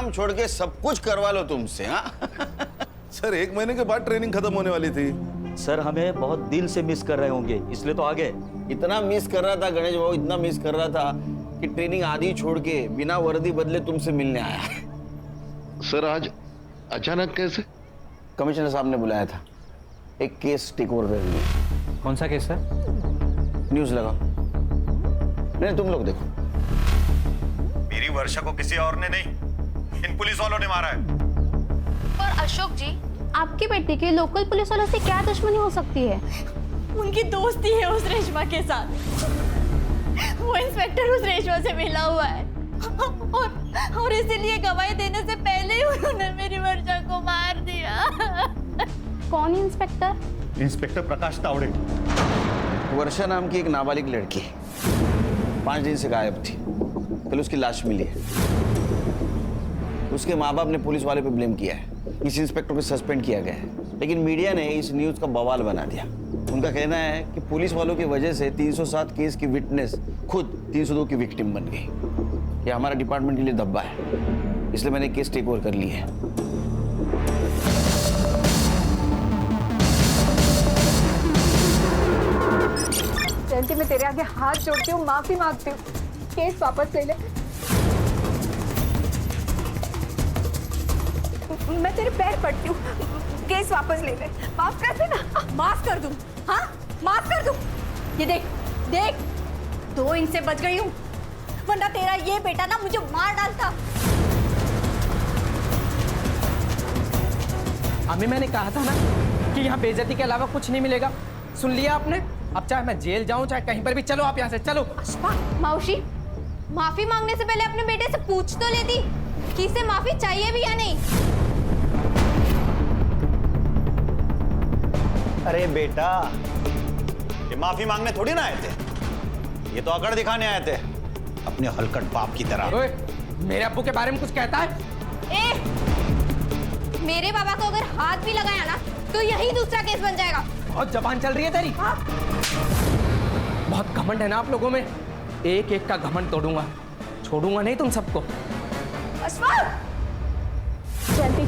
काम छोड़ के सब कुछ करवा लो तुमसे। हाँ सर 1 महीने के बाद ट्रेनिंग खत्म होने वाली थी। सर हमें बहुत दिल से मिस कर रहे होंगे, इसलिए तो आ गए। इतना मिस कर रहा था गणेश बाबू, इतना मिस कर रहा था कि ट्रेनिंग आधी छोड़ के बिना वर्दी बदले तुमसे मिलने आया। सर आज अचानक कैसे? कमिश्नर साहब ने बुलाया था, एक केस टेक ओवर कर लिया। कौन सा केस सर? न्यूज लगाओ। नहीं तुम लोग देखो। मेरी वर्षा को किसी और ने नहीं, इन पुलिस वालों ने मारा है। और अशोक जी, आपकी बेटी के लोकल पुलिस वालों से क्या दुश्मनी हो सकती है? उनकी दोस्ती है उस रेशमा के साथ। वो इंस्पेक्टर उस रेशमा से मिला हुआ है और इसीलिए गवाही देने से पहले ही उन्होंने मेरी वर्षा को मार दिया। कौन इंस्पेक्टर? इंस्पेक्टर प्रकाश तावड़े। वर्षा नाम की एक नाबालिग लड़की 5 दिन से गायब थी, कल उसकी लाश मिली है। उसके माँ बाप ने पुलिस वाले पे ब्लेम किया है, इस इंस्पेक्टर को सस्पेंड किया गया है, लेकिन मीडिया ने इस न्यूज का बवाल बना दिया। उनका कहना है कि पुलिस वालों की वजह से 307 केस की विटनेस खुद 302 की विक्टिम बन गई। ये हमारा डिपार्टमेंट के लिए धब्बा है, इसलिए मैंने केस टेक ओवर कर ली है। जयंती, मैं तेरे आगे हाथ जोड़ती हूँ, माफी मांगती हूँ, केस वापस ले ले। मैं तेरे पैर पड़ती हूँ, केस वापस ले ले, माफ कर देना। माफ कर दूं? हाँ माफ कर दूं? ये देख देख, 2 इंच से बच गई हूँ, वरना तेरा ये बेटा ना मुझे मार डालता। अम्मी मैंने कहा था ना कि यहाँ बेइज्जती के अलावा कुछ नहीं मिलेगा। सुन लिया आपने? अब चाहे मैं जेल जाऊं चाहे कहीं पर भी, चलो आप यहाँ से चलो। मौसी, माफी मांगने से पहले अपने बेटे से पूछ तो लेती कि इसे माफी चाहिए भी या नहीं। अरे बेटा, ये माफी मांगने थोड़ी ना आए थे, ये तो अकड़ दिखाने आए थे अपने हलकट बाप की तरह। ओए, मेरे अब्बू के बारे में कुछ कहता है? मेरे बाबा को अगर हाथ भी लगाया ना तो यही दूसरा केस बन जाएगा। बहुत जबान चल रही है तेरी। हाँ? बहुत घमंड है ना आप लोगों में, एक एक का घमंड तोड़ूंगा, छोड़ूंगा नहीं तुम सबको। जयंती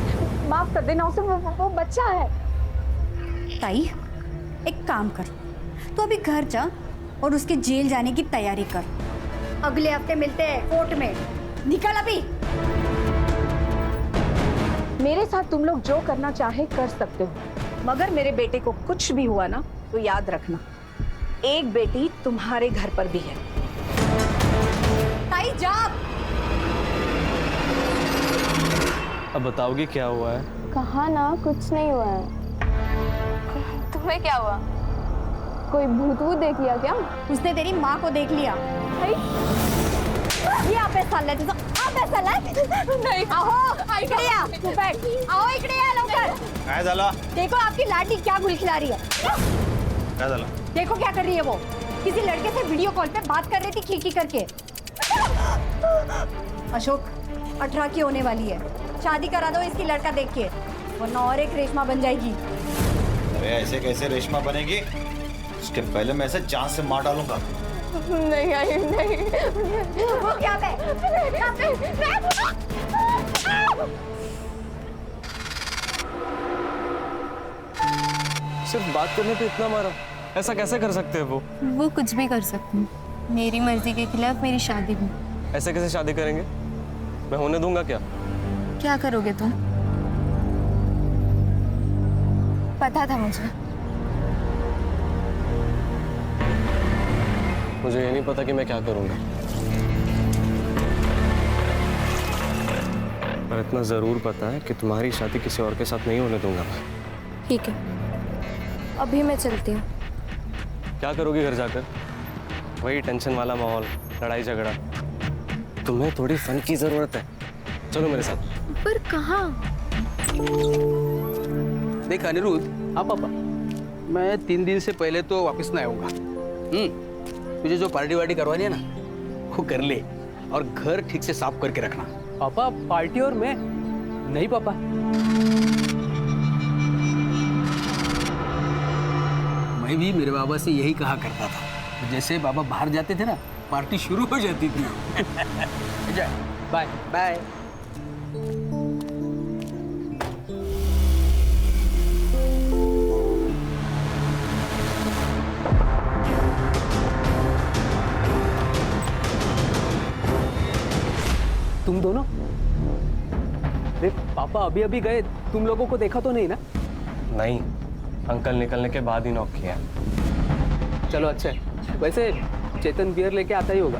माफ कर देना उसे, वो बच्चा है। ताई एक काम कर, तो अभी घर जा और उसके जेल जाने की तैयारी कर। अगले हफ्ते मिलते हैं कोर्ट में, निकल अभी। मेरे साथ तुम लोग जो करना चाहे कर सकते हो, मगर मेरे बेटे को कुछ भी हुआ ना तो याद रखना, एक बेटी तुम्हारे घर पर भी है। ताई जा। अब बताओगी क्या हुआ है? कहा ना कुछ नहीं हुआ है। तुम्हें क्या हुआ? कोई भूत वूत देख लिया क्या? उसने तेरी माँ को देख लिया। ये आप साला तुझं आप साला नहीं। आओ इकडे या, तू बैठ। आओ इकडे या लवकर। काय झालं? देखो आपकी लाडली क्या गुल खिला रही है। काय झालं? देखो क्या कर रही है वो, किसी लड़के से वीडियो कॉल पे बात कर रही थी खिड़की करके। अशोक 18 की होने वाली है, शादी करा दो इसकी लड़का देख के, वरना और एक रेशमा बन जाएगी। अरे ऐसे कैसे रेशमा बनेगी? उसके पहले मैं इसे जान से मार डालूंगा। नहीं आई नहीं। वो क्या पे? सिर्फ बात करने पे इतना मारा? ऐसा कैसे कर सकते हैं वो कुछ भी कर सकती हूँ, मेरी मर्जी के खिलाफ मेरी शादी भी। ऐसे कैसे शादी करेंगे? मैं होने दूंगा क्या? क्या करोगे तुम? पता था मुझे ये नहीं पता कि मैं क्या करूंगा, पर इतना जरूर पता है कि तुम्हारी शादी किसी और के साथ नहीं होने दूंगा मैं। ठीक है, अभी मैं चलती हूँ। क्या करोगी घर जाकर? वही टेंशन वाला माहौल, लड़ाई झगड़ा। तुम्हें थोड़ी फन की जरूरत है, चलो मेरे साथ। पर कहाँ? देख अनिरुद्ध, हाँ पापा, मैं 3 दिन से पहले तो वापस ना आऊंगा। तुझे जो पार्टी वार्टी करवानी है ना वो कर ले, और घर ठीक से साफ करके रखना। पापा पार्टी और मैं नहीं पापा। मैं भी मेरे बाबा से यही कहा करता था, जैसे बाबा बाहर जाते थे ना पार्टी शुरू हो जाती थी। Bye bye. पापा अभी अभी गए, तुम लोगों को देखा तो नहीं ना? नहीं, अंकल निकलने के बाद ही नॉक किया। चलो अच्छा है। वैसे चेतन बियर लेके आता ही होगा,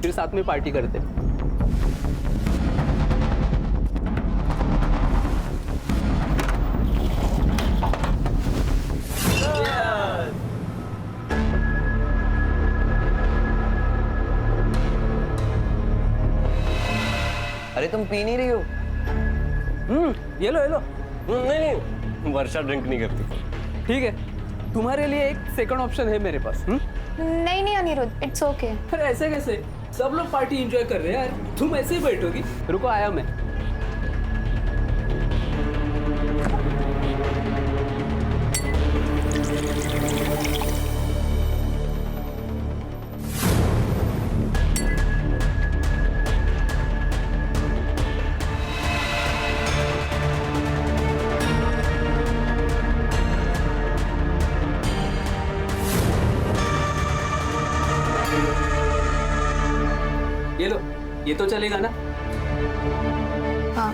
फिर साथ में पार्टी करते। अरे तुम पी नहीं रही हो? ये लो ये लो। नहीं, वर्षा ड्रिंक नहीं करती। ठीक है, तुम्हारे लिए एक सेकंड ऑप्शन है मेरे पास। नहीं नहीं अनिरुद्ध, इट्स ओके। अरे ऐसे कैसे? सब लोग पार्टी एंजॉय कर रहे हैं यार, तुम ऐसे ही बैठोगी? रुको आया मैं। ये लो, ये तो चलेगा ना? हाँ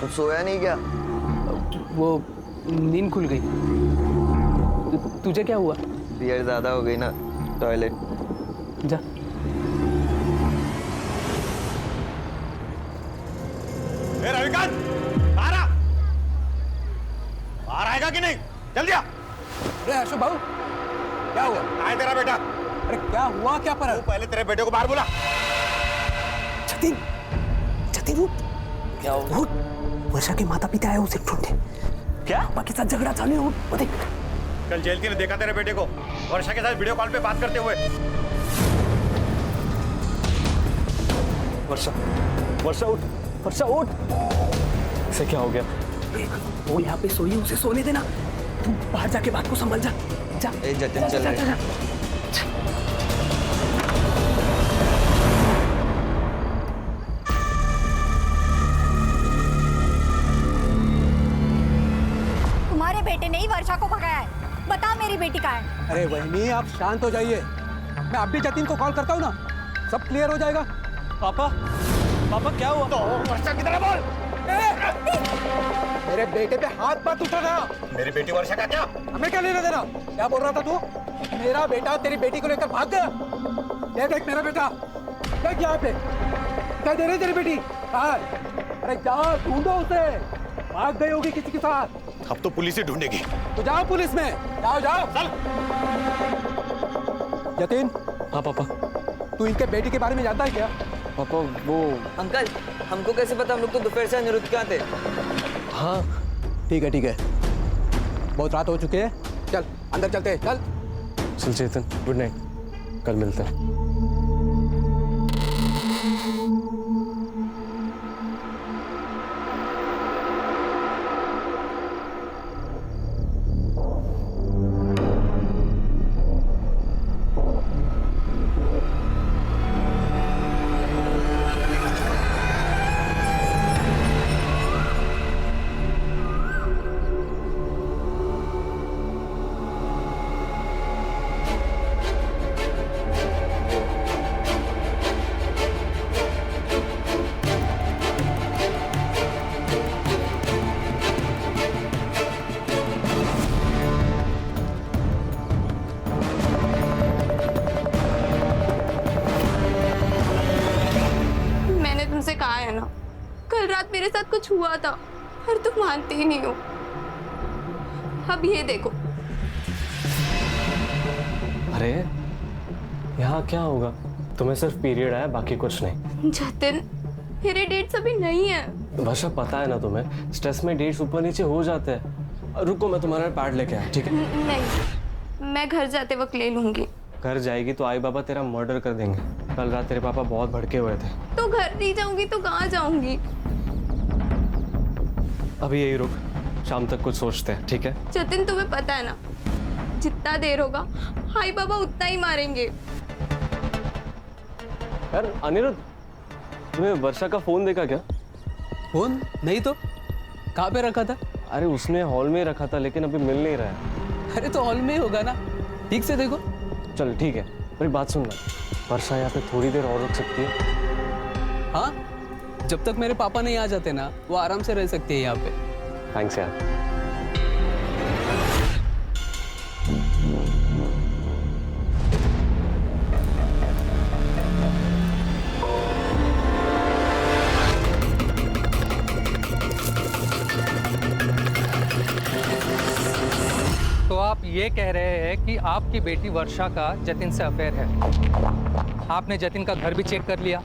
सोया नहीं क्या? वो नींद खुल गई। तुझे क्या हुआ? बियर ज्यादा हो गई ना, टॉयलेट जा। रविकांत, आ रहा आएगा कि नहीं? जल्दी आ। अरे अशोक बाबू, क्या हुआ? आए तेरा बेटा? अरे क्या हुआ, क्या पर? तू पहले तेरे बेटे को बाहर बुला। जतिन, जतिन उठ। क्या हुआ? वर्षा के माता पिता आए उसे ढूंढे। क्या? पापा के साथ झगड़ा चालू है, उठ देख। कल जेलती ने देखा तेरे बेटे को वर्षा के साथ वीडियो कॉल पे बात करते हुए। वर्षा, वर्षा उठ, वर्षा उठ। इसे क्या हो गया? वो यहाँ पे सोई है, उसे सोने देना। तू बाहर जाके बात को संभाल जा। जा। ए जतिन चल रहा है। तुम्हारे बेटे ने ही वर्षा को भगाया है। बता मेरी बेटी कहाँ है? अरे बहनी, आप शांत हो जाइए। मैं अभी जतिन को कॉल करता हूँ ना, सब क्लियर हो जाएगा। पापा, पापा क्या हुआ? तो वर्षा की तरह बोल। मेरे बेटे पे हाथ मत उठाना। मेरी बेटी वर्षा का क्या? हमें क्या लेना देना? क्या बोल रहा था तू? मेरा बेटा तेरी बेटी को लेकर भाग गया। ये देख मेरा बेटा, देख यहाँ पे। क्या दे रही तेरी बेटी? कहाँ है? अरे जाओ ढूंढो उसे, भाग गई होगी किसी के साथ। अब तो पुलिस ही ढूंढेगी। तो जाओ पुलिस में, जाओ जाओ। चल। जतिन। हाँ पापा। तू इनके बेटी के बारे में जानता है क्या? पापा वो अंकल, हमको कैसे पता? हम लोग तो दोपहर से अनिरुद्ध के यहाँ थे। हाँ ठीक है ठीक है, बहुत रात हो चुकी है, चल अंदर चलते हैं। चल चल चेतन, गुड नाइट, कल मिलते हैं। कसम से कहा है ना, कल रात मेरे साथ कुछ हुआ था पर तुम मानते ही नहीं हो। अब ये देखो। अरे यहाँ क्या होगा? तुम्हें सिर्फ पीरियड आया, बाकी कुछ नहीं। जतिन, मेरे डेट्स अभी नहीं है। वर्षा पता है ना तुम्हें, स्ट्रेस में डेट्स ऊपर नीचे हो जाते हैं। रुको, मैं तुम्हारा पैड लेके आया, ठीक है? नहीं, मैं घर जाते वक्त ले लूंगी। घर जाएगी तो आई बाबा तेरा मर्डर कर देंगे। कल रात तेरे पापा बहुत भड़के हुए थे। तो घर नहीं जाऊंगी तो कहाँ जाऊंगी? अभी यही रुक, शाम तक कुछ सोचते हैं, ठीक है? जतिन, तुम्हें पता है ना, जितना देर होगा हाई बाबा उतना ही मारेंगे। यार अनिरुद्ध, तुम्हें वर्षा का फोन देखा क्या? फोन नहीं तो कहाँ पे रखा था? अरे उसने हॉल में रखा था, लेकिन अभी मिल नहीं रहा है। अरे तो हॉल में ही होगा ना, ठीक से देखो। चल ठीक है, मेरी बात सुनना, वर्षा यहाँ पे थोड़ी देर और रुक सकती है? हाँ, जब तक मेरे पापा नहीं आ जाते ना, वो आराम से रह सकती है यहाँ पे। थैंक्स यार। तो आप ये कह रहे हैं कि आपकी बेटी वर्षा का जतिन से अफेयर है। आपने जतिन का घर भी चेक कर लिया,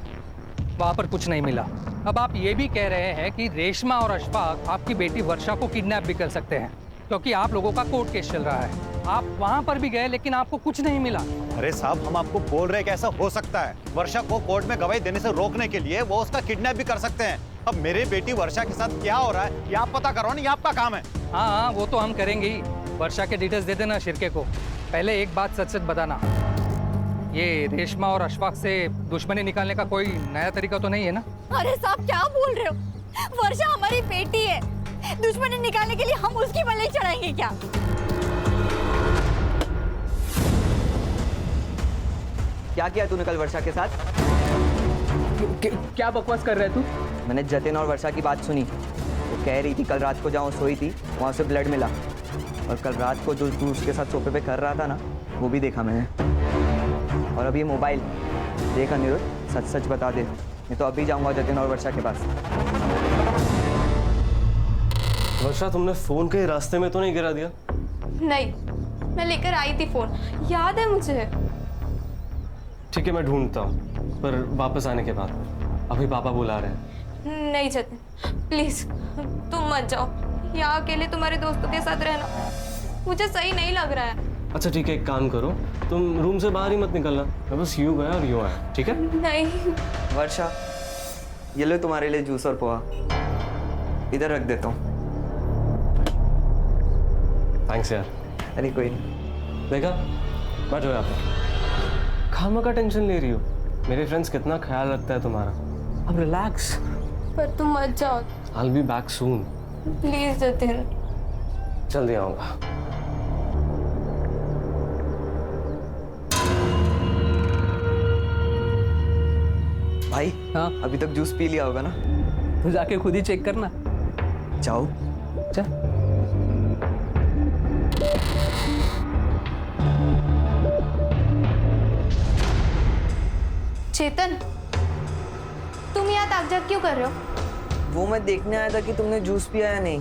वहाँ पर कुछ नहीं मिला। अब आप ये भी कह रहे हैं कि रेशमा और अशफाक आपकी बेटी वर्षा को किडनैप भी कर सकते हैं, क्योंकि आप लोगों का कोर्ट केस चल रहा है। आप वहाँ पर भी गए लेकिन आपको कुछ नहीं मिला। अरे साहब, हम आपको बोल रहे हैं कि ऐसा हो सकता है। वर्षा को कोर्ट में गवाही देने से रोकने के लिए वो उसका किडनैप भी कर सकते हैं। अब मेरी बेटी वर्षा के साथ क्या हो रहा है ये आप पता करो ना, ये आपका काम है। हाँ, वो तो हम करेंगे ही। वर्षा के डिटेल्स दे देना शिरके को। पहले एक बात सच सच बताना, ये रेशमा और अशफाक से दुश्मनी निकालने का कोई नया तरीका तो नहीं है ना? अरे साहब, क्या बोल रहे हो? वर्षा हमारी बेटी है, दुश्मनी निकालने के लिए हम उसकी बलि चढ़ाएंगे क्या? क्या किया तूने कल वर्षा के साथ? क्या बकवास कर रहे तू? मैंने जतिन और वर्षा की बात सुनी। वो कह रही थी कल रात को जहाँ सोई थी वहाँ से ब्लड मिला, और कल रात को जो तू उसके साथ सोफे पे कर रहा था ना, वो भी देखा मैंने। और अब ये मोबाइल देख अनिरुद्ध, सच सच बता दे, मैं तो अभी जाऊंगा जतिन और वर्षा के पास। वर्षा, तुमने फोन के रास्ते में तो नहीं गिरा दिया? नहीं, मैं लेकर आई थी फोन, याद है मुझे। ठीक है, मैं ढूंढता हूँ, पर वापस आने के बाद। अभी पापा बुला रहे हैं। नहीं जतिन, प्लीज तुम मत जाओ। यहाँ अकेले तुम्हारे दोस्तों के साथ रहना मुझे सही नहीं लग रहा है। अच्छा ठीक है, एक काम करो, तुम रूम से बाहर ही मत निकलना। मैं बस यूं गया और यूं आया, ठीक है? नहीं। वर्षा, ये लो तुम्हारे लिए जूस और पोहा, इधर रख देता हूँ। थैंक्स यार। अरे कोई नहीं। देखा, बैठो यहाँ पे। खामा का टेंशन ले रही हो? मेरे फ्रेंड्स कितना ख्याल रखता है तुम्हारा। अब रिलैक्स। पर तुम मत जाओ। I'll be back soon. Please Jatin. जल्दी आऊँगा। भाई, हाँ, अभी तक जूस पी लिया होगा ना? तू जाके खुद ही चेक करना। जाओ। चल। चेतन, तुम यहाँ ताकझाक क्यों कर रहे हो? वो मैं देखने आया था कि तुमने जूस पिया या नहीं।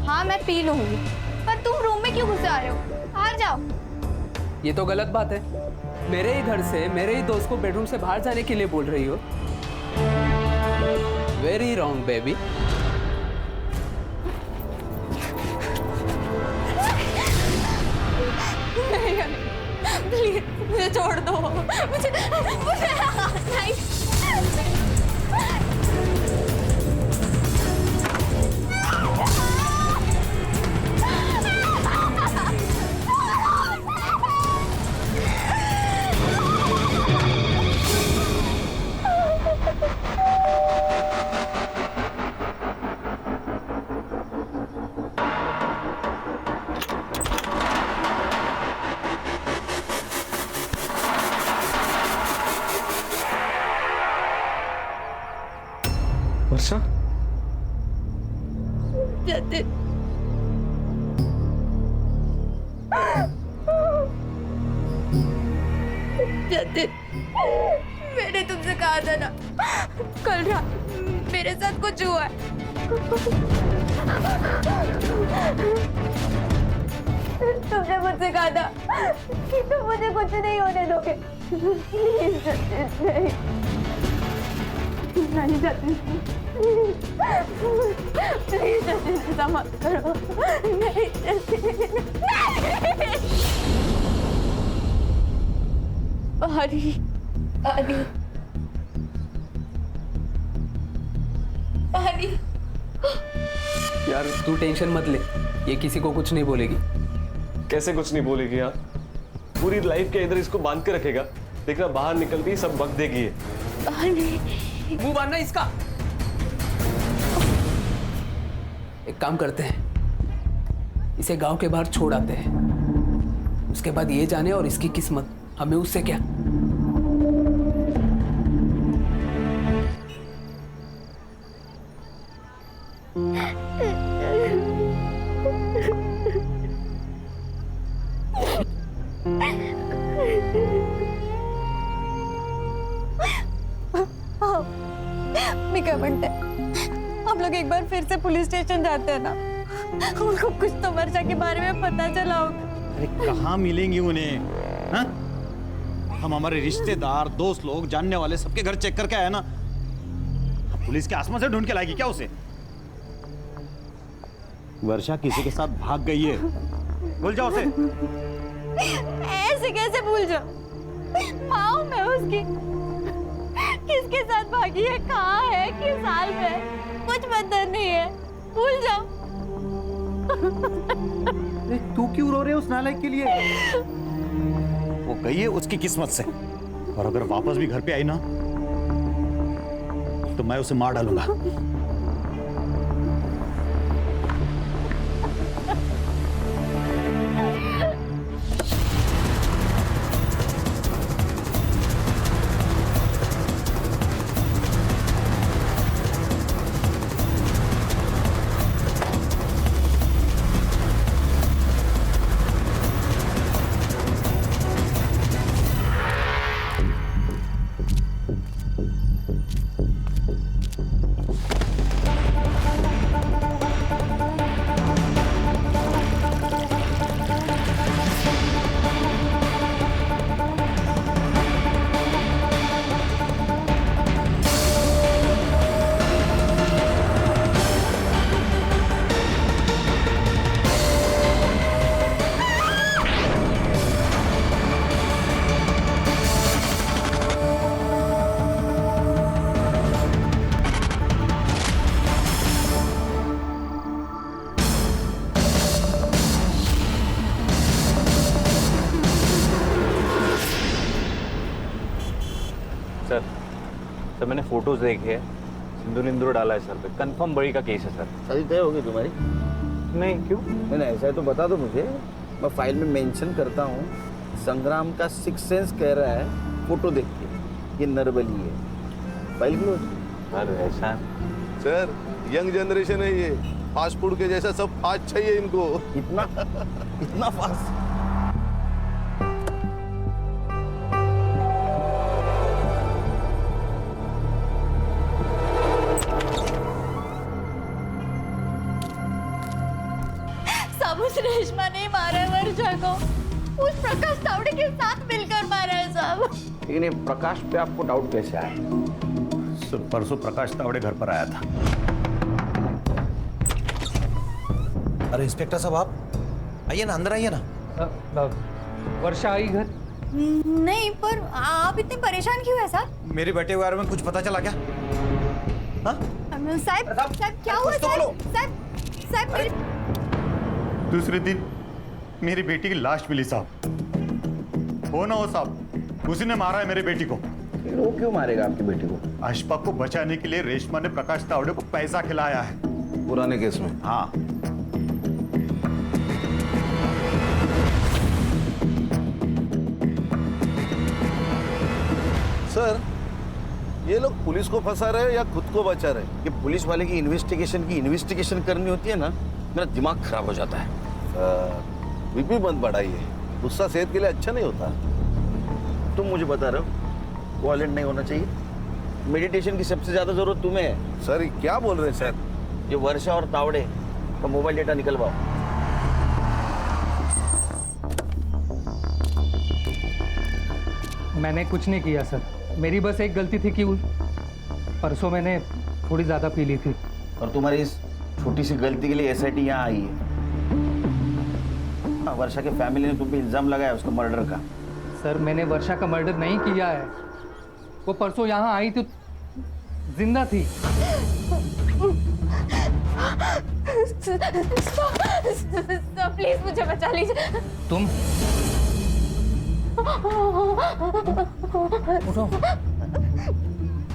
हाँ, मैं पी लूंगी, पर तुम रूम में क्यों घुसे आ रहे हो? बाहर जाओ। ये तो गलत बात है। मेरे ही घर से मेरे ही दोस्त को बेडरूम से बाहर जाने के लिए बोल रही हो। Very wrong baby. प्लीज मुझे छोड़ दो। मुझे नहीं। वर्षा, जतिन, जतिन, मैंने तुमसे कहा था ना, कल रात मेरे साथ कुछ हुआ है। तुमने मुझसे कहा था कि तुम मुझे कुछ नहीं होने दोगे। प्लीज नहीं, नहीं जाती, प्लीज ऐसा मत करो। नहीं हरी हरी हरी, यार तू टेंशन मत ले, ये किसी को कुछ नहीं बोलेगी। कैसे कुछ नहीं बोलेगी यार? पूरी लाइफ के इधर इसको बांध के रखेगा, देखना बाहर निकलती ही सब बक देगी ये। मुंह बांधना इसका। एक काम करते हैं, इसे गांव के बाहर छोड़ आते हैं, उसके बाद ये जाने और इसकी किस्मत, हमें उससे क्या। मैं क्या बनते, हम लोग एक बार फिर से पुलिस स्टेशन जाते हैं ना, उनको कुछ तो वर्षा के बारे में पता चला होगा। अरे कहाँ मिलेंगी उन्हें? हाँ? हम हमारे रिश्तेदार, दोस्त लोग, जानने वाले सबके घर चेक करके आए ना। पुलिस के आसमान से ढूंढ के लाएगी क्या उसे? वर्षा किसी के साथ भाग गई है, भूल जाओ उसे। ऐसे कैसे भूल जाओ? माँ हूं मैं उसकी, किसके साथ भागी है, कहाँ है, किस साल में है, कुछ पता नहीं है, भूल जाओ। तू क्यों रो रहे हो उस नालायक के लिए? वो गई है उसकी किस्मत से, और अगर वापस भी घर पे आई ना तो मैं उसे मार डालूंगा। सर मैंने फोटोज देखे हैं, सिंदूर डाला है सर पे, कंफर्म बड़ी का केस है सर। शादी तय होगी तुम्हारी? नहीं, क्यों? नहीं ऐसा है तो बता दो मुझे, मैं फाइल में मेंशन करता हूँ। संग्राम का सिक्स सेंस कह रहा है फोटो देख के ये नरबली है, फाइल क्लोज। सर ऐसा सर यंग जनरेशन है ये, फास्ट फूड के जैसा सब फास्ट चाहिए इनको। इतना फास्ट? उस रेशमा ने मारा है वर्षा को, उस प्रकाश तावड़े के साथ मिलकर मारा है साहब। लेकिन ये प्रकाश पे आपको डाउट कैसे आया? परसों प्रकाश तावड़े घर पर आया था। अरे इंस्पेक्टर साहब आप आइए ना, अंदर आइए ना। वर्षा आई घर? नहीं, पर आप इतने परेशान क्यों है सर? मेरे बेटे के बारे में कुछ पता चला क्या? हाँ? साहब क्या हुआ साहब? दूसरे दिन मेरी बेटी की लाश मिली साहब। हो ना हो साहब, उसी ने मारा है मेरी बेटी को। वो क्यों मारेगा आपकी बेटी को? अशफाक को बचाने के लिए रेशमा ने प्रकाश तावड़े को पैसा खिलाया है। पुराने केस में? हाँ। सर ये लोग पुलिस को फंसा रहे हैं या खुद को बचा रहे हैं? ये पुलिस वाले की इन्वेस्टिगेशन करनी होती है ना, मेरा दिमाग खराब हो जाता है। बीपी मत बढ़ाइए, गुस्सा सेहत के लिए अच्छा नहीं होता। तुम मुझे बता रहे हो वायलेंट नहीं होना चाहिए। मेडिटेशन की सबसे ज्यादा जरूरत तुम्हें है। सर ये क्या बोल रहे हैं सर? ये वर्षा और तावड़े का मोबाइल डेटा निकलवाओ। मैंने कुछ नहीं किया सर, मेरी बस एक गलती थी कि परसों मैंने थोड़ी ज़्यादा पी ली थी। और तुम्हारी इस छोटी सी गलती के लिए एसआईटी यहाँ आई है। वर्षा के फैमिली ने तुम पे इल्जाम लगाया उसका मर्डर का। सर मैंने वर्षा का मर्डर नहीं किया है, वो परसों यहाँ आई तो जिंदा थी। प्लीज मुझे बचा लीजिए। तुम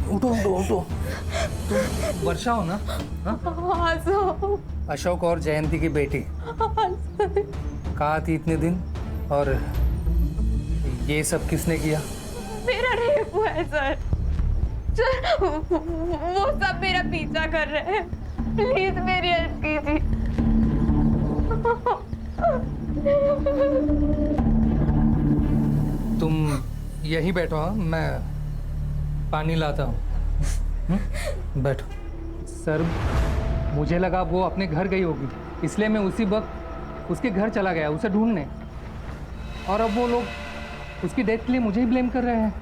उठो उठो उठो उठो, तुम वर्षा हो ना? हाँ सर। अशोक और जयंती की बेटी। कहाँ थी इतने दिन? और ये सब किसने किया? मेरा रेप हुआ है सर। वो सब मेरा पीछा कर रहे हैं, प्लीज मेरी हेल्प कीजिए। तुम यहीं बैठो, हाँ मैं पानी लाता हूँ। बैठो। सर मुझे लगा वो अपने घर गई होगी, इसलिए मैं उसी वक्त उसके घर चला गया उसे ढूंढने, और अब वो लोग उसकी डेथ के लिए मुझे ही ब्लेम कर रहे हैं।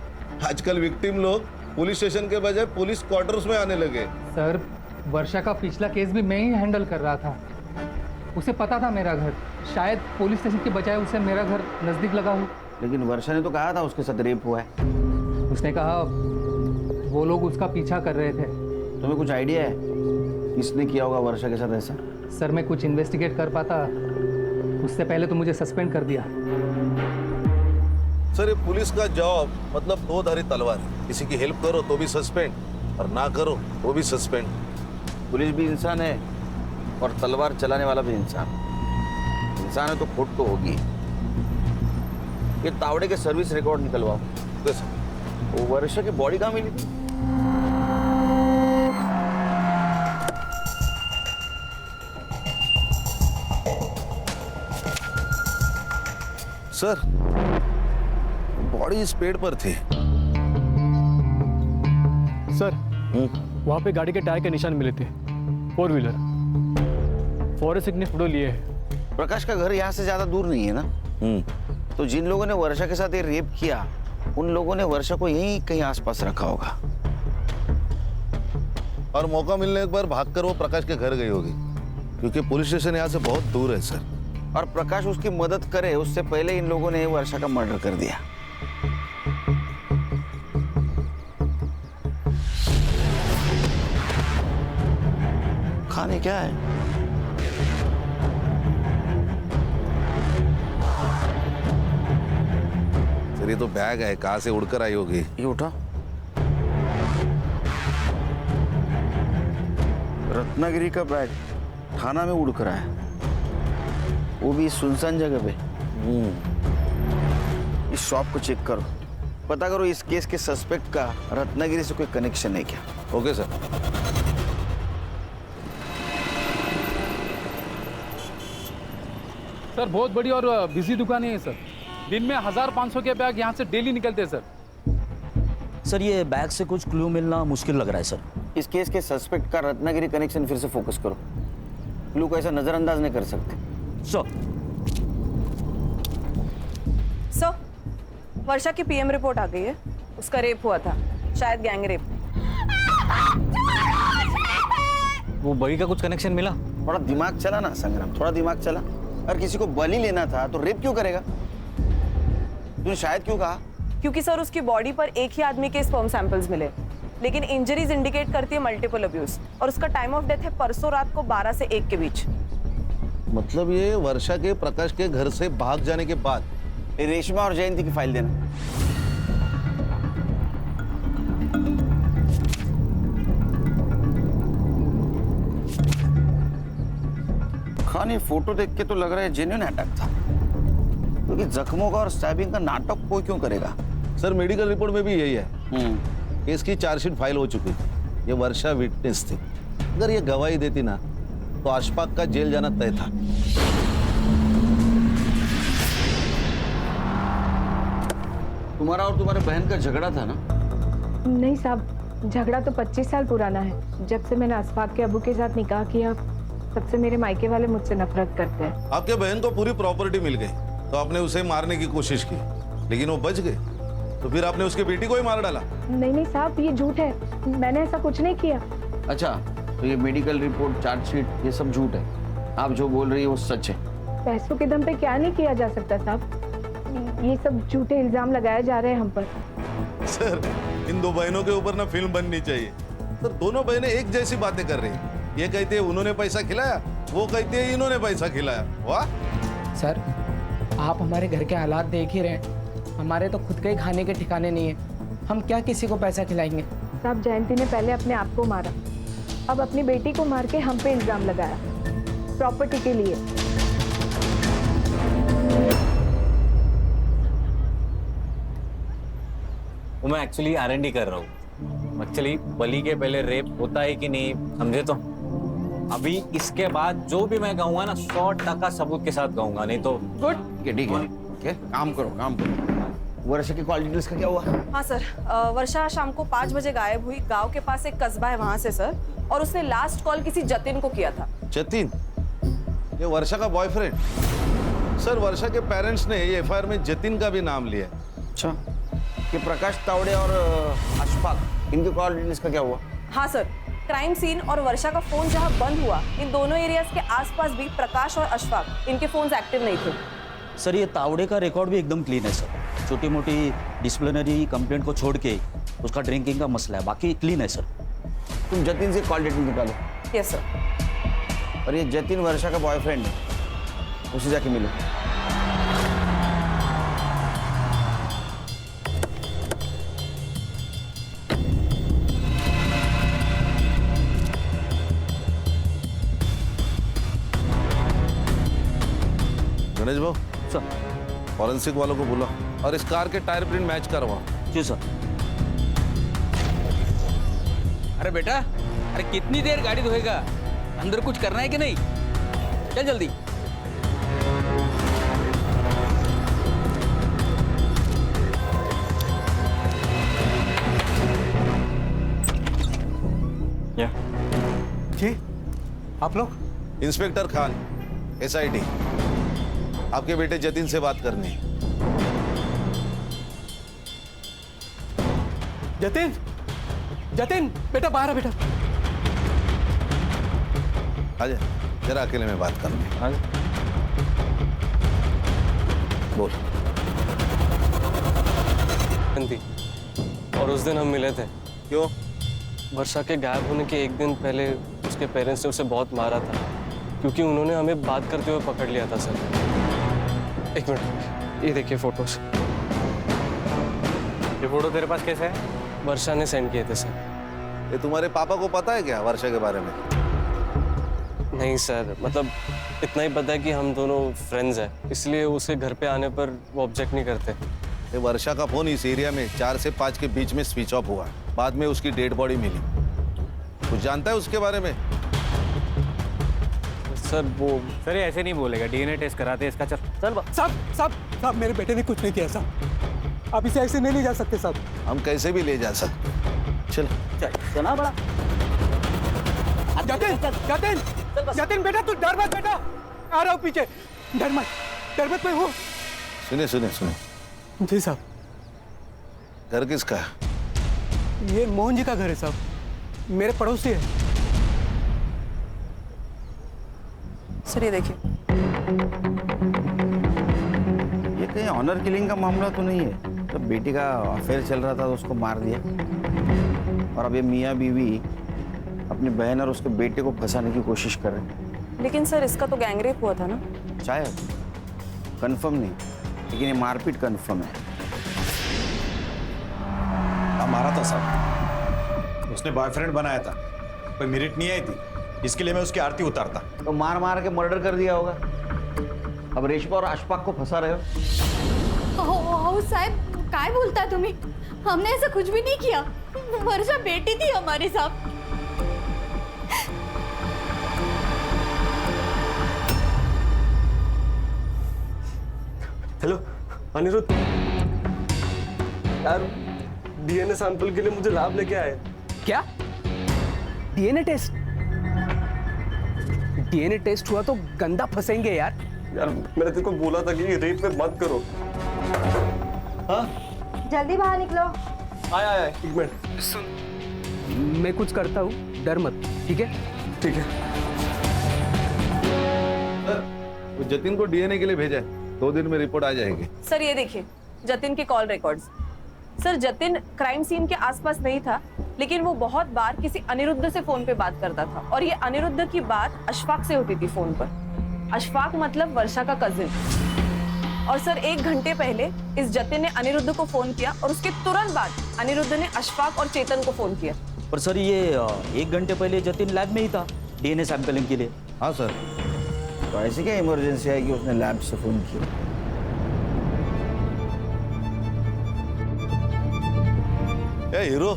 आजकल विक्टिम लोग पुलिस स्टेशन के बजाय पुलिस क्वार्टर्स में आने लगे। सर वर्षा का पिछला केस भी मैं ही हैंडल कर रहा था, उसे पता था मेरा घर, शायद पुलिस स्टेशन के बजाय उसे मेरा घर नज़दीक लगा हो। लेकिन वर्षा ने तो कहा था उसके साथ रेप हुआ है। उसने कहा वो लोग उसका पीछा कर रहे थे। तुम्हें कुछ आइडिया है किसने किया होगा वर्षा के साथ ऐसा? सर मैं कुछ इन्वेस्टिगेट कर पाता, उससे पहले तो मुझे सस्पेंड कर दिया। सर ये पुलिस का जॉब मतलब दो धारी तलवार है, किसी की हेल्प करो तो भी सस्पेंड और ना करो तो भी सस्पेंड। पुलिस भी इंसान है और तलवार चलाने वाला भी इंसान है तो खोट तो होगी। ये तावड़े के सर्विस रिकॉर्ड निकलवाओ। वो वर्षा की बॉडी कहाँ मिली थी? सर बॉडी इस पेड़ पर थी। सर वहाँ पे गाड़ी के टायर के निशान मिले थे, 4 व्हीलर। फॉरेंसिक ने फोटो लिए है। प्रकाश का घर यहाँ से ज्यादा दूर नहीं है ना? तो जिन लोगों ने वर्षा के साथ ये रेप किया उन लोगों ने वर्षा को यहीं कहीं आसपास रखा होगा और मौका मिलने एक बार भागकर वो प्रकाश के घर गई होगी, क्योंकि पुलिस स्टेशन यहाँ से बहुत दूर है सर। और प्रकाश उसकी मदद करे उससे पहले इन लोगों ने वर्षा का मर्डर कर दिया। खाने क्या है? सर ये तो बैग है, कहाँ से उड़कर आई होगी। ये उठा। रत्नागिरी का बैग थाना में उड़ कर आया, वो भी इस सुनसान जगह पे। इस शॉप को चेक करो, पता करो इस केस के सस्पेक्ट का रत्नागिरी से कोई कनेक्शन है क्या। Okay sir. सर बहुत बड़ी और बिजी दुकान है सर, दिन में 1000-500 के बैग यहाँ से डेली निकलते हैं सर। सर ये बैग से कुछ क्लू मिलना मुश्किल लग रहा है सर। इस केस के सस्पेक्ट का रत्नागिरी कनेक्शन फिर से फोकस करो, क्लू को ऐसा नजरअंदाज नहीं कर सकते। सर वर्षा की पीएम रिपोर्ट आ गई है, उसका रेप हुआ था, शायद गैंग रेप। वो बगी का कुछ कनेक्शन मिला? थोड़ा दिमाग चला ना संग्राम, थोड़ा दिमाग चला। अगर किसी को बलि लेना था तो रेप क्यों करेगा? तूने शायद क्यों कहा? क्योंकि सर उसकी बॉडी पर एक ही आदमी के स्पर्म सैंपल्स मिले, लेकिन इंजरीज इंडिकेट करती है मल्टीपल अब्यूज, और उसका टाइम ऑफ डेथ है परसों रात को 12 से 1 के बीच। मतलब ये वर्षा के प्रकाश के घर से भाग जाने के बाद। रेशमा और जयंती की फाइल देना। खान ये फोटो देख के तो लग रहा है जेन्युइन अटैक था, क्योंकि जख्मों का और स्टैबिंग का नाटक कोई क्यों करेगा? सर मेडिकल रिपोर्ट में भी यही है। केस की चार्जशीट फाइल हो चुकी थी, ये वर्षा विटनेस थी। अगर ये गवाही देती ना तो अशफाक का जेल जाना तय था। तुम्हारा और तुम्हारे बहन का झगड़ा था ना, नहीं साहब, झगड़ा तो 25 साल पुराना है। जब से मैंने अशफाक के अबू के साथ निकाह किया, तब से मेरे मायके वाले मुझसे नफरत करते हैं। आपके बहन को पूरी प्रॉपर्टी मिल गई तो आपने उसे मारने की कोशिश की, लेकिन वो बच गए, तो फिर आपने उसकी बेटी को ही मार डाला। नहीं साहब, ये झूठ है, मैंने ऐसा कुछ नहीं किया। अच्छा, तो ये मेडिकल रिपोर्ट, चार्जशीट, ये सब झूठ है। आप जो बोल रही है वो सच है। पैसों के दम पे क्या नहीं किया जा सकता साहब, ये सब झूठे इल्जाम लगाए जा रहे हैं हम पर। सर, इन दो बहनों के ऊपर ना फिल्म बननी चाहिए। सर, दोनों बहनें एक जैसी बातें कर रही हैं। ये कहते हैं उन्होंने पैसा खिलाया, वो कहते हैं इन्होंने पैसा खिलाया। वाह सर, आप हमारे घर के हालात देख ही रहे हैं, हमारे तो खुद के ही खाने के ठिकाने नहीं है, हम क्या किसी को पैसा खिलाएंगे। साहब, जयंती ने पहले अपने आप को मारा, अब अपनी बेटी को मार के हम पे इल्जाम लगाया प्रॉपर्टी के लिए। वो मैं एक्चुअली R&D कर रहा हूँ। एक्चुअली बलि के पहले रेप होता है कि नहीं, समझे? तो अभी इसके बाद जो भी मैं कहूँगा ना 100% सबूत के साथ कहूँगा, नहीं तो गुड। ठीक है, काम करो। वर्षा की कॉल डिटेल्स का क्या हुआ? हाँ सर, वर्षा शाम को 5 बजे गायब हुई। गांव के पास एक कस्बा है वहां से सर, और उसने लास्ट कॉल किसी जतिन को किया था। जतिन, ये वर्षा का बॉयफ्रेंड? सर, वर्षा के पेरेंट्स ने ये FIR में जतिन का भी नाम लिया। अच्छा, ये प्रकाश तावड़े और अशफाक, इनके कॉल डिटेल्स का क्या हुआ? हाँ सर, क्राइम सीन और वर्षा का फोन जहाँ बंद हुआ, इन दोनों एरियाज के आसपास भी प्रकाश और अशफाक, इनके फोन्स एक्टिव नहीं थे। सर, ये तावड़े का रिकॉर्ड भी एकदम क्लीन है सर। छोटी मोटी डिसिप्लिनरी कंप्लेंट को छोड़ के उसका ड्रिंकिंग का मसला है, बाकी क्लीन है सर। तुम जतिन से कॉल डिटेल निकालो। Yes sir. और ये जतिन वर्षा का बॉयफ्रेंड है, उसे जाके मिलो। गणेश भाऊ, सर। फॉरेंसिक वालों को बुला और इस कार के टायर प्रिंट मैच करवाओ। जी सर। अरे बेटा, अरे कितनी देर गाड़ी धोएगा? अंदर कुछ करना है कि नहीं? चल जल्दी। जी, आप लोग? इंस्पेक्टर खान, SID, आपके बेटे जतिन से बात करनी है। जतिन, जतिन बेटा बाहर आ बेटा। आजा, जरा अकेले में बात करनी है। बोल। और उस दिन हम मिले थे। क्यों? वर्षा के गायब होने के एक दिन पहले उसके पेरेंट्स ने उसे बहुत मारा था, क्योंकि उन्होंने हमें बात करते हुए पकड़ लिया था सर। एक मिनट, ये देखिए फोटोज। ये फोटो तेरे पास कैसे है? वर्षा ने सेंड किए थे सर। ये तुम्हारे पापा को पता है क्या वर्षा के बारे में? नहीं सर, मतलब इतना ही पता है कि हम दोनों फ्रेंड्स हैं, इसलिए उसे घर पे आने पर वो ऑब्जेक्ट नहीं करते। ये वर्षा का फोन इस एरिया में 4 से 5 के बीच में स्विच ऑफ हुआ। बाद में उसकी डेड बॉडी मिली। कुछ जानता है उसके बारे में? सर वो सर, ये ऐसे नहीं बोलेगा, DNA टेस्ट कराते हैं इसका। चल साहब साहब साहब, मेरे बेटे ने कुछ नहीं किया साहब, आप इसे ऐसे नहीं ले जा सकते साहब। हम कैसे भी ले जा सकते। चल सुना बड़ा। जतिन, जतिन, जतिन बेटा तू डर मत बेटा, आ रहा हूँ पीछे। डर मत मैं हूँ। सुने सुने सुने। जी साहब। घर किसका है? ये मोहन जी का घर है साहब, मेरे पड़ोसी है। सर ये देखिए। ये कहीं ऑनर किलिंग का मामला तो नहीं है? तो बेटी का अफेयर चल रहा था तो उसको मार दिया, और अब ये मियाँ बीवी अपनी बहन और उसके बेटे को फंसाने की कोशिश कर रहे हैं। लेकिन सर इसका तो गैंगरेप हुआ था ना? शायद, कंफर्म नहीं, लेकिन ये मारपीट कंफर्म है। मारा था साहब, उसने बॉयफ्रेंड बनाया था, कोई मेरिट नहीं आई थी, इसके लिए मैं उसकी आरती उतारता। तो मार मार के मर्डर कर दिया होगा। अब रेशमा और अशफाक को फंसा रहे हो। साहब काय बोलता तुम्ही? हमने ऐसा कुछ भी नहीं किया। वर्षा बेटी थी हमारी साहब। हेलो अनिरुद्ध, यार डीएनए सैंपल के लिए मुझे लैब लेके आए। क्या? DNA test? डीएनए टेस्ट हुआ तो गंदा फंसेंगे यार। यार मैंने तेरे को बोला था कि रेप में मत करो। हाँ जल्दी बाहर निकलो। आया एक मिनट। सुन, मैं कुछ करता हूँ, डर मत, ठीक है? ठीक है। वो जतिन को डीएनए के लिए भेजा है, 2 दिन में रिपोर्ट आ जाएगी। सर ये देखिए जतिन के call records. Sir Jatin crime scene के आसपास नहीं था, लेकिन वो बहुत बार किसी अनिरुद्ध से फोन पे बात करता था, और ये अनिरुद्ध की बात अशफाक से होती थी फोन पर। अशफाक मतलब वर्षा का कजिन। और सर 1 घंटे पहले इस जतिन ने अनिरुद्ध को फोन किया, और उसके तुरंत बाद अनिरुद्ध ने अशफाक और चेतन को फोन किया। पर सर ये 1 घंटे पहले जतिन लैब में ही था डीएनए सैंपलिंग के लिए। हाँ सर। तो ऐसी क्या इमरजेंसी है कि उसने लैब से फोन किया? हीरो,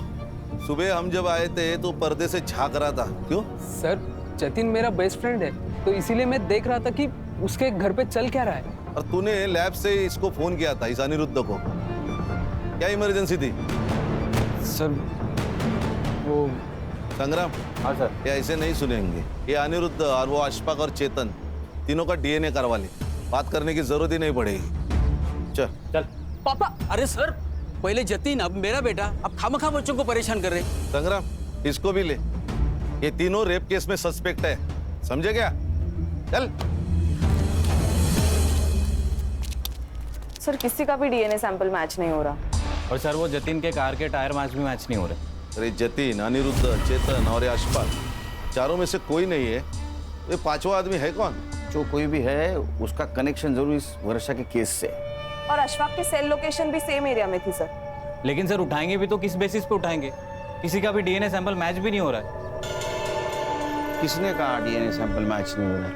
सुबह हम जब आए थे तो पर्दे से झांक रहा था, क्यों? सर जतिन मेरा बेस्ट फ्रेंड है, तो इसीलिए मैं देख रहा था कि उसके घर पे चल क्या रहा है। और तूने लैब से इसको फोन किया था, इस अनिरुद्ध को, क्या इमरजेंसी थी? सर वो संग्राम। हाँ सर। ये ऐसे नहीं सुनेंगे। ये अनिरुद्ध और वो अशफाक और चेतन तीनों का डीएनए करवा ले, बात करने की जरूरत ही नहीं पड़ेगी। चल चल। पापा, अरे सर पहले जतिन अब मेरा बेटा, अब खामखा बच्चों को परेशान कर रहे। संग्राम इसको भी ले, ये तीनों रेप केस में सस्पेक्ट है, समझे क्या? चल। सर किसी का भी डीएनए सैंपल मैच नहीं हो रहा। और सर वो जतिन के कार के टायर मैच भी मैच नहीं हो रहे। अरे जतिन, अनिरुद्ध, चेतन और अशफाक, चारों में से कोई नहीं है। ये 5वां आदमी है कौन? जो कोई भी है उसका कनेक्शन जरूर इस वर्षा के केस से। और अशफाक की सेल लोकेशन भी सेम एरिया में थी सर। लेकिन सर उठाएंगे भी तो किस बेसिस पे उठाएंगे? किसी का भी डीएनए सैंपल मैच भी नहीं हो रहा है। किसने कहा डीएनए सैंपल मैच नहीं हो रहा?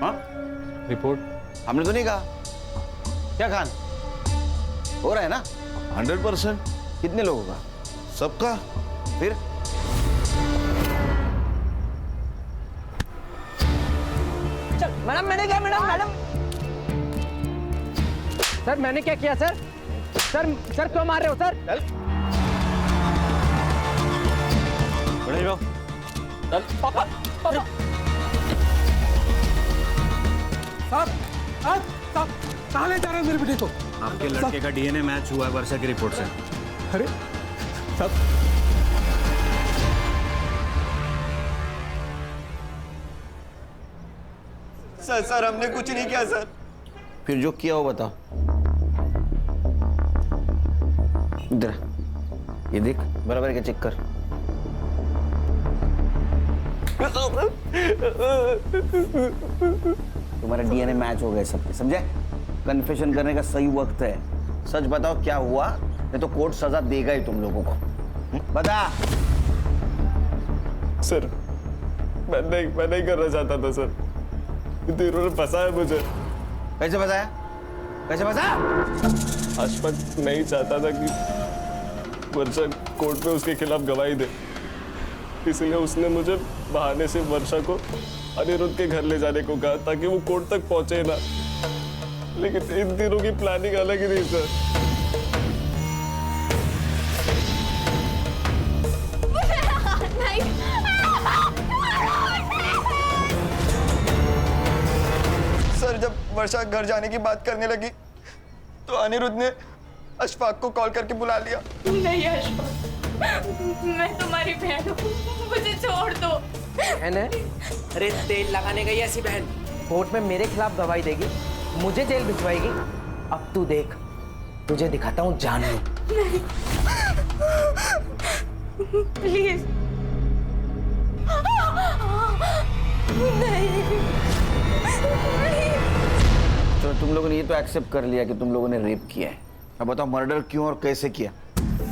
हाँ, रिपोर्ट हमने तो नहीं कहा। क्या खान हो रहा है ना? 100%। कितने लोगों का? सबका। फिर चल मैडम, मैंने क्या? मैडम सर मैंने क्या किया सर? सर क्यों मार रहे हो सर? चल। बड़े जाओ। चल। पापा पापा। साहब कहाँ ले जा रहे हैं मेरे बेटे को? आपके लड़के का डीएनए मैच हुआ है वर्षा की रिपोर्ट से। अरे साहब, सर हमने कुछ नहीं किया सर। फिर जो किया हो बताओ। इधर ये देख, बराबर के चेक कर। तुम्हारा डीएनए मैच हो गए सबके, समझे? कन्फेशन करने का सही वक्त है। सच बताओ क्या हुआ, नहीं तो कोर्ट सजा देगा ही तुम लोगों को। बता। सर मैं नहीं करना चाहता था सर, इन्होंने फंसाया मुझे। कैसे फंसाया? कैसे फंसाया? अशफाक नहीं चाहता था कि वर्षा कोर्ट में उसके खिलाफ गवाही दे, इसलिए उसने मुझे बहाने से वर्षा को अनिरुद्ध के घर ले जाने को कहा ताकि वो कोर्ट तक पहुंचे ना। लेकिन इन दिनों की प्लानिंग अलग ही थी सर। सर जब वर्षा घर जाने की बात करने लगी तो अनिरुद्ध ने अशफाक को कॉल करके बुला लिया। नहीं अशफाक, मैं तुम्हारी बहन हूँ, मुझे छोड़ दो। बहन है? अरे तेल लगाने गई ऐसी बहन कोर्ट में मेरे खिलाफ गवाही देगी, मुझे जेल भिजवाएगी। अब तू देख, तुझे दिखाता हूँ जान लो। प्लीज नहीं। तो तुम लोगों ने ये तो एक्सेप्ट कर लिया कि तुम लोगों ने रेप किया है। अब बताओ मर्डर क्यों और कैसे किया?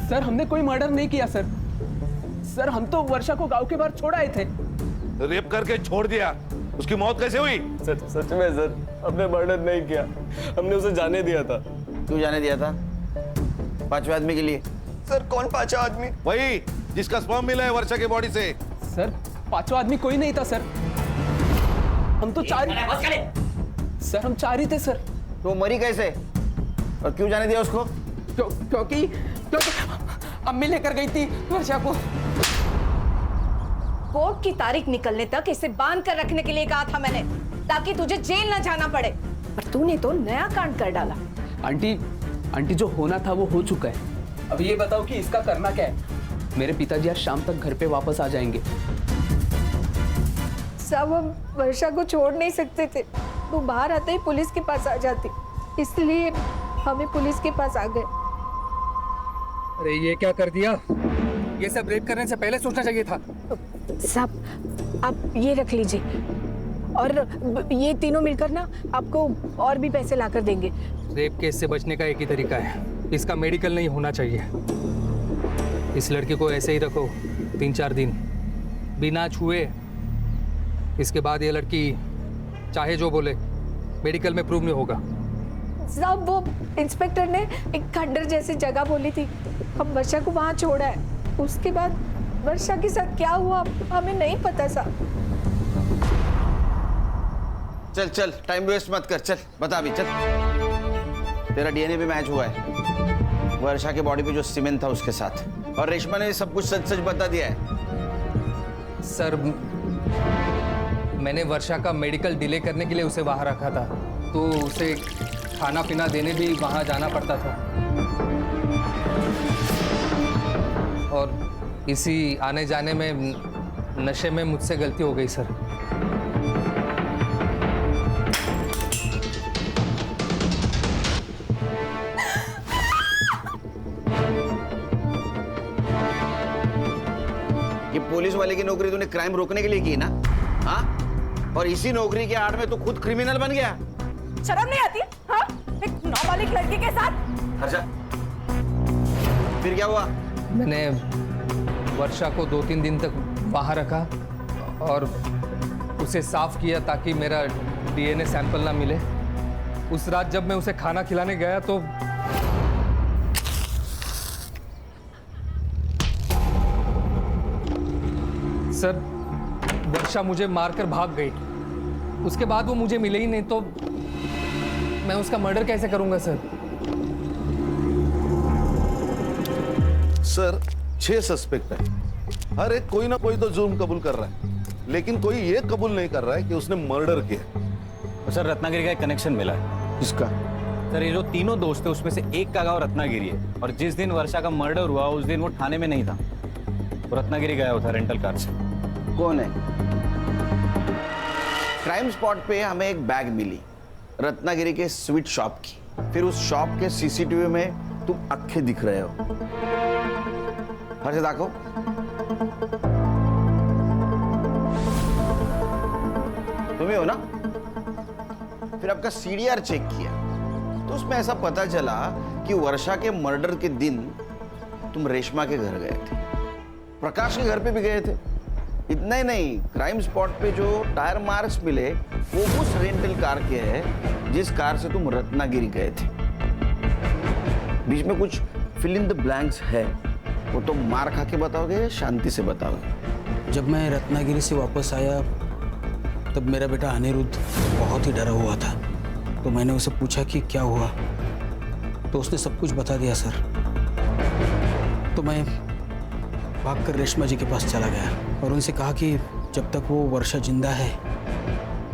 सर हमने कोई मर्डर नहीं किया सर। सर हम तो वर्षा को गांव के बाहर छोड़ आए थे। रेप करके छोड़ दिया, उसकी मौत कैसे हुई? सच में सर, हमने मर्डर नहीं किया, हमने उसे जाने दिया था। क्यों जाने दिया था? 5वें आदमी के लिए। सर कौन 5वां आदमी? वही जिसका स्पर्म मिला है वर्षा की बॉडी से। सर 5वां आदमी कोई नहीं था सर, हम तो 4 सर, हम 4 ही थे सर। तो मरी कैसे और क्यों जाने दिया उसको? क्योंकि अम्मी लेकर गई थी वर्षा को। कोर्ट की तारीख निकलने तक इसे बांध कर रखने के लिए कहा था मैंने, ताकि तुझे जेल न जाना पड़े, पर तूने तो नया कांड कर डाला। आंटी जो होना था वो हो चुका है। अब ये बताओ कि इसका करना क्या है? मेरे पिताजी आज शाम तक घर पे वापस आ जाएंगे। सब हम वर्षा को छोड़ नहीं सकते थे, वो बाहर आते ही पुलिस के पास आ जाती, इसलिए हमें पुलिस के पास आ गए। अरे ये क्या कर दिया? ये सब रेप करने से पहले सोचना चाहिए था। साहब आप ये रख लीजिए, और ये तीनों मिलकर ना आपको और भी पैसे लाकर देंगे। रेप केस से बचने का एक ही तरीका है, इसका मेडिकल नहीं होना चाहिए। इस लड़की को ऐसे ही रखो 3-4 दिन बिना छुए, इसके बाद ये लड़की चाहे जो बोले मेडिकल में प्रूव नहीं होगा। साहब वो इंस्पेक्टर ने एक खंडर जैसी जगह बोली थी, हम वर्षा को वहां छोड़ा है, उसके बाद वर्षा के साथ क्या हुआ हमें नहीं पता साहब। चल चल टाइम वेस्ट मत कर, चल बता अभी, चल। तेरा डीएनए भी मैच हुआ है वर्षा के बॉडी पे जो सीमेंट था उसके साथ, और रेशमा ने सब कुछ सच सच बता दिया है। सर मैंने वर्षा का मेडिकल डिले करने के लिए उसे वहां रखा था, तो उसे खाना पीना देने भी वहां जाना पड़ता था, और इसी आने जाने में नशे में मुझसे गलती हो गई सर। ये पुलिस वाले की नौकरी तूने क्राइम रोकने के लिए की ना? हाँ, और इसी नौकरी के आड़ में तू खुद क्रिमिनल बन गया। शर्म नहीं आती? हाँ, एक नाबालिग लड़की के साथ। अच्छा फिर क्या हुआ? मैंने वर्षा को 2-3 दिन तक वहां रखा और उसे साफ किया ताकि मेरा डीएनए सैंपल ना मिले। उस रात जब मैं उसे खाना खिलाने गया तो सर वर्षा मुझे मारकर भाग गई। उसके बाद वो मुझे मिले ही नहीं, तो मैं उसका मर्डर कैसे करूंगा सर? सर 6 सस्पेक्ट है, हर एक कोई ना कोई तो जुर्म कबूल कर रहा है, लेकिन कोई ये कबूल नहीं कर रहा है कि उसने मर्डर किया। तो सर रत्नागिरी का एक कनेक्शन मिला है। किसका? सर ये जो तीनों दोस्त थे उसमें से एक का गांव रत्नागिरी है, और जिस दिन वर्षा का मर्डर हुआ उस दिन वो थाने में नहीं था, वो रत्नागिरी गया हुआ था रेंटल कार से। कौन है? क्राइम स्पॉट पे हमें एक बैग मिली रत्नागिरी के स्वीट शॉप की, फिर उस शॉप के सीसीटीवी में तुम अक्खे दिख रहे हो। हर्षद दाखो। तुम ही हो ना? फिर आपका सीडीआर चेक किया तो उसमें ऐसा पता चला कि वर्षा के मर्डर के दिन तुम रेशमा के घर गए थे, प्रकाश के घर पे भी गए थे। इतना ही नहीं, क्राइम स्पॉट पे जो टायर मार्क्स मिले वो उस रेंटल कार के हैं जिस कार से तुम रत्नागिरी गए थे। बीच में कुछ फिल इन द ब्लैंक्स है, वो तो मार खा के बताओगे या शांति से बताओगे? जब मैं रत्नागिरी से वापस आया तब मेरा बेटा अनिरुद्ध बहुत ही डरा हुआ था, तो मैंने उसे पूछा कि क्या हुआ, तो उसने सब कुछ बता दिया सर। तो मैं भागकर रेशमा जी के पास चला गया और उनसे कहा कि जब तक वो वर्षा जिंदा है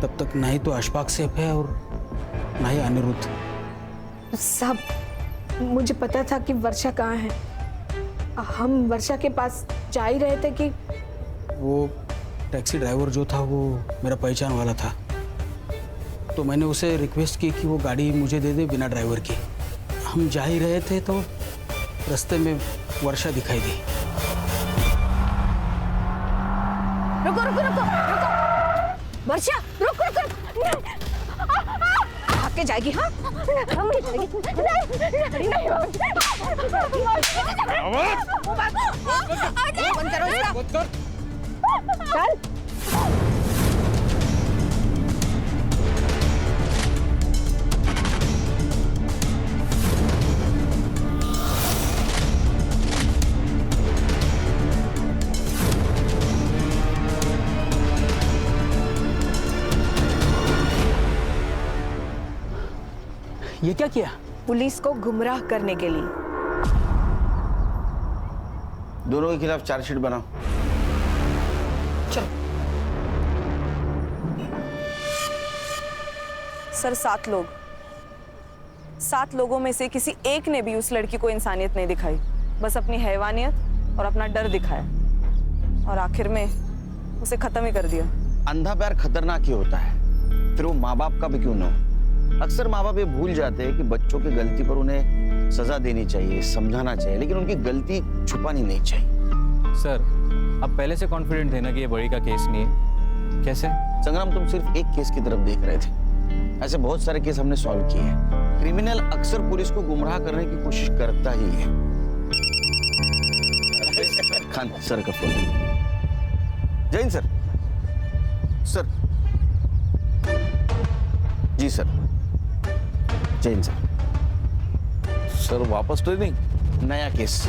तब तक ना ही तो अशफाक सेफ है और ना ही अनिरुद्ध। साहब मुझे पता था कि वर्षा कहाँ है, हम वर्षा के पास जा ही रहे थे कि वो टैक्सी ड्राइवर जो था वो मेरा पहचान वाला था, तो मैंने उसे रिक्वेस्ट की कि वो गाड़ी मुझे दे दे बिना ड्राइवर की। हम जा ही रहे थे तो रास्ते में वर्षा दिखाई दी। रुको रुको रुको रुको वर्षा, रुक रुक रुक, भाग के जाएगी। हाँ भाग के जाएगी। नहीं बंद करो इसका। चल ये क्या किया? पुलिस को गुमराह करने के लिए। दोनों के खिलाफ चार्जशीट बनाओ। चलो सर, 7 लोग, 7 लोगों में से किसी एक ने भी उस लड़की को इंसानियत नहीं दिखाई, बस अपनी हैवानियत और अपना डर दिखाया और आखिर में उसे खत्म ही कर दिया। अंधा प्यार खतरनाक ही होता है, फिर वो माँ बाप का भी क्यों ना हो। अक्सर माँ बाप ये भूल जाते हैं कि बच्चों की गलती पर उन्हें सजा देनी चाहिए, समझाना चाहिए, लेकिन उनकी गलती छुपानी नहीं चाहिए। सर, आप पहले से कॉन्फिडेंट थे ना कि ये बड़ी का केस नहीं है? कैसे? संग्राम, तुम सिर्फ एक केस की तरफ देख रहे थे, ऐसे बहुत सारे केस हमने सॉल्व किए हैं। क्रिमिनल अक्सर पुलिस को गुमराह करने की कोशिश करता ही है। खान सर का फोन। जैन सर। सर जी सर। जैन सर। सर वापस ट्रेनिंग? नया केस।